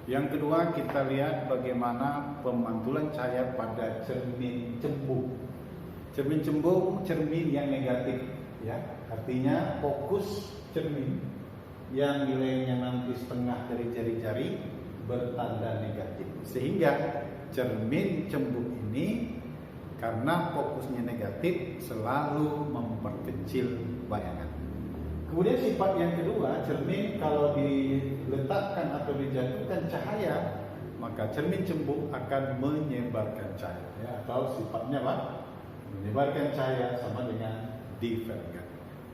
Yang kedua, kita lihat bagaimana pemantulan cahaya pada cermin cembung. Cermin cembung, cermin yang negatif, ya. Artinya fokus cermin yang nilainya nanti setengah dari jari-jari bertanda negatif. Sehingga cermin cembung ini karena fokusnya negatif selalu memperkecil bayangan. Kemudian sifat yang kedua, cermin kalau diletakkan atau dijatuhkan cahaya, maka cermin cembung akan menyebarkan cahaya, ya, atau sifatnya apa? Menyebarkan cahaya sama dengan divergen.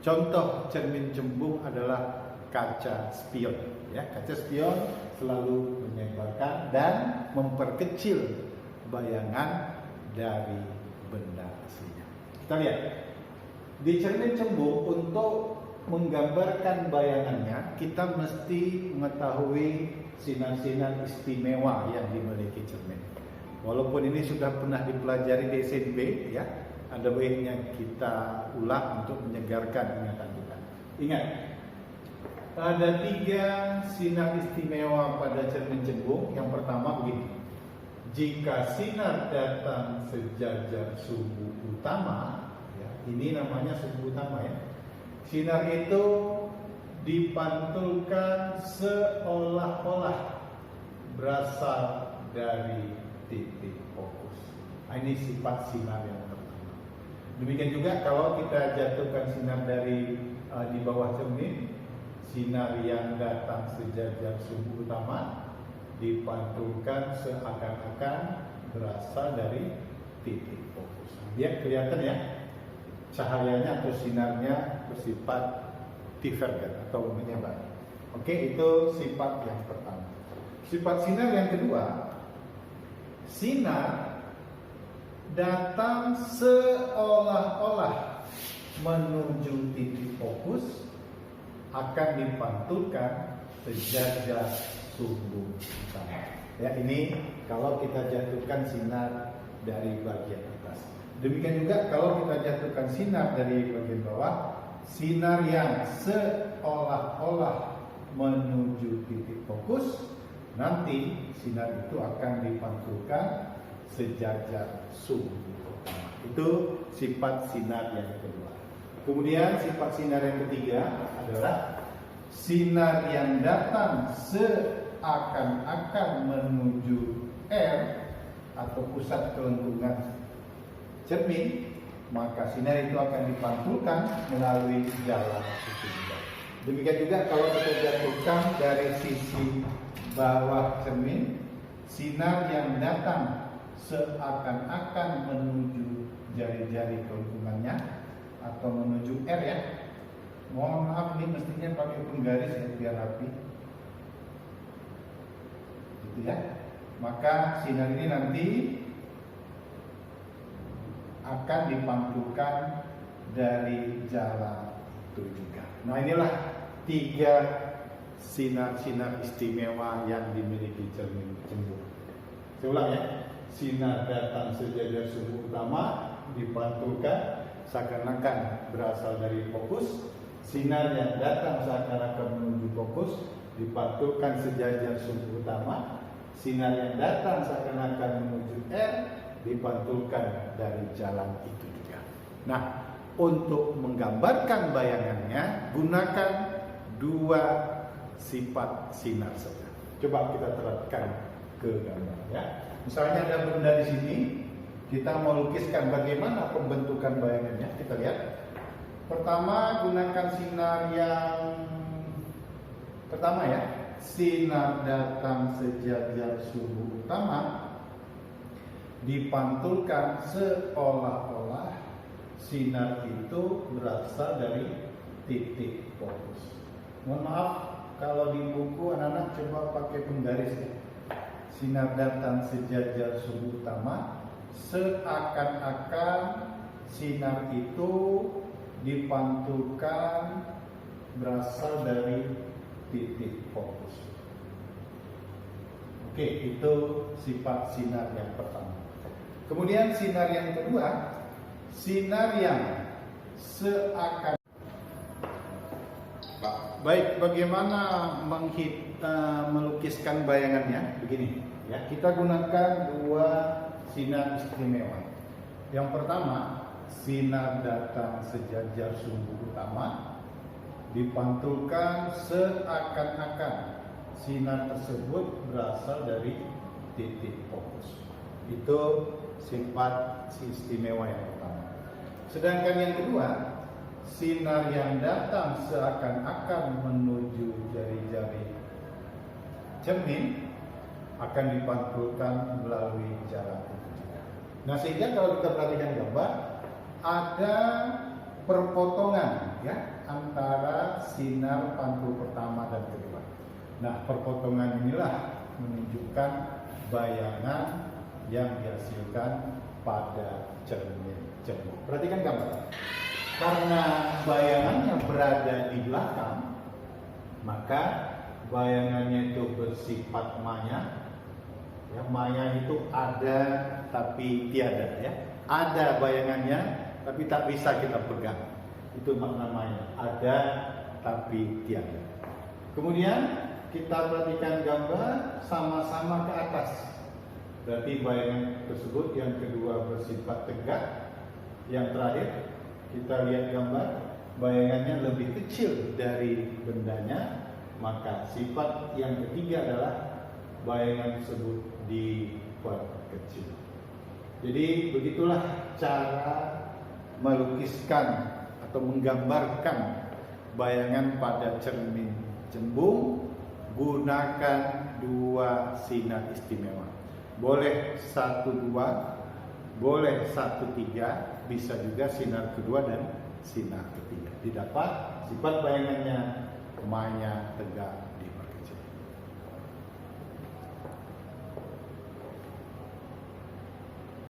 Contoh cermin cembung adalah kaca spion, ya. Kaca spion selalu menyebarkan dan memperkecil bayangan dari benda aslinya. Kita lihat di cermin cembung, untuk menggambarkan bayangannya kita mesti mengetahui sinar-sinar istimewa yang dimiliki cermin. Walaupun ini sudah pernah dipelajari di SMP, ya, ada baiknya kita ulang untuk menyegarkan ingatan kita. Ingat, ada 3 sinar istimewa pada cermin cembung. Yang pertama begini: jika sinar datang sejajar sumbu utama, ya, ini namanya sumbu utama, ya. Sinar itu dipantulkan seolah-olah berasal dari titik fokus. Nah, ini sifat sinar yang pertama. Demikian juga kalau kita jatuhkan sinar dari di bawah cermin, sinar yang datang sejajar sumbu utama dipantulkan seakan-akan berasal dari titik fokus. Biar kelihatan, ya, cahayanya atau sinarnya bersifat divergen atau menyebar. Oke, itu sifat yang pertama. Sifat sinar yang kedua, sinar datang seolah-olah menuju titik fokus akan dipantulkan sejajar sumbu utama. Ya, ini kalau kita jatuhkan sinar dari bagian atas. Demikian juga kalau kita jatuhkan sinar dari bagian bawah, sinar yang seolah-olah menuju titik fokus, nanti sinar itu akan dipantulkan sejajar sumbu utama. Itu sifat sinar yang kedua. Kemudian sifat sinar yang ketiga adalah sinar yang datang seakan-akan menuju R atau pusat kelengkungan cermin, maka sinar itu akan dipantulkan melalui jalan itu juga. Demikian juga kalau kita jatuhkan dari sisi bawah cermin, sinar yang datang seakan-akan menuju jari-jari kelengkungannya atau menuju R, ya. Mohon maaf, ini mestinya pakai penggaris, ya, biar rapi. Gitu, ya. Maka sinar ini nanti akan dipantulkan dari jalan itu juga. Nah, inilah 3 sinar-sinar istimewa yang dimiliki cermin cembung. Saya ulang, ya. Sinar datang sejajar sumbu utama dipantulkan seakan-akan berasal dari fokus. Sinar yang datang seakan-akan menuju fokus dipantulkan sejajar sumbu utama. Sinar yang datang seakan-akan menuju R dipantulkan dari jalan itu juga. Nah, untuk menggambarkan bayangannya gunakan 2 sifat sinar saja. Coba kita terapkan ke gambar, ya. Misalnya ada benda di sini, kita mau lukiskan bagaimana pembentukan bayangannya. Kita lihat. Pertama, gunakan sinar yang pertama, ya. Sinar datang sejajar sumbu utama dipantulkan seolah-olah sinar itu berasal dari titik fokus. Mohon maaf kalau di buku anak-anak coba pakai penggaris, ya. Sinar datang sejajar sumbu utama, seakan-akan sinar itu dipantulkan berasal dari titik fokus. Oke, itu sifat sinar yang pertama. Kemudian sinar yang kedua, sinar yang seakan Baik, bagaimana melukiskan bayangannya? Begini, ya. Kita gunakan dua sinar istimewa. Yang pertama, sinar datang sejajar sumbu utama, dipantulkan seakan-akan sinar tersebut berasal dari titik fokus. Itu sifat istimewa yang pertama. Sedangkan yang kedua, sinar yang datang seakan-akan menuju jari-jari cermin akan dipantulkan melalui jarak tujuh. Nah, sehingga kalau kita perhatikan gambar, ada perpotongan ya antara sinar pantul pertama dan kedua. Nah, perpotongan inilah menunjukkan bayangan yang dihasilkan pada cermin cembung. Perhatikan gambar. Karena bayangannya berada di belakang, maka bayangannya itu bersifat maya. Ya, maya itu ada tapi tiada ya. Ada bayangannya tapi tak bisa kita pegang. Itu makna maya. Ada tapi tiada. Kemudian kita perhatikan gambar sama-sama ke atas. Berarti bayangan tersebut yang kedua bersifat tegak. Yang terakhir kita lihat gambar bayangannya lebih kecil dari bendanya, maka sifat yang ketiga adalah bayangan tersebut diperkecil. Jadi begitulah cara melukiskan atau menggambarkan bayangan pada cermin cembung gunakan dua sinar istimewa. Boleh 1-2, boleh 1-3, bisa juga sinar kedua dan sinar ketiga. Didapat sifat bayangannya maya, tegak, diperkecil.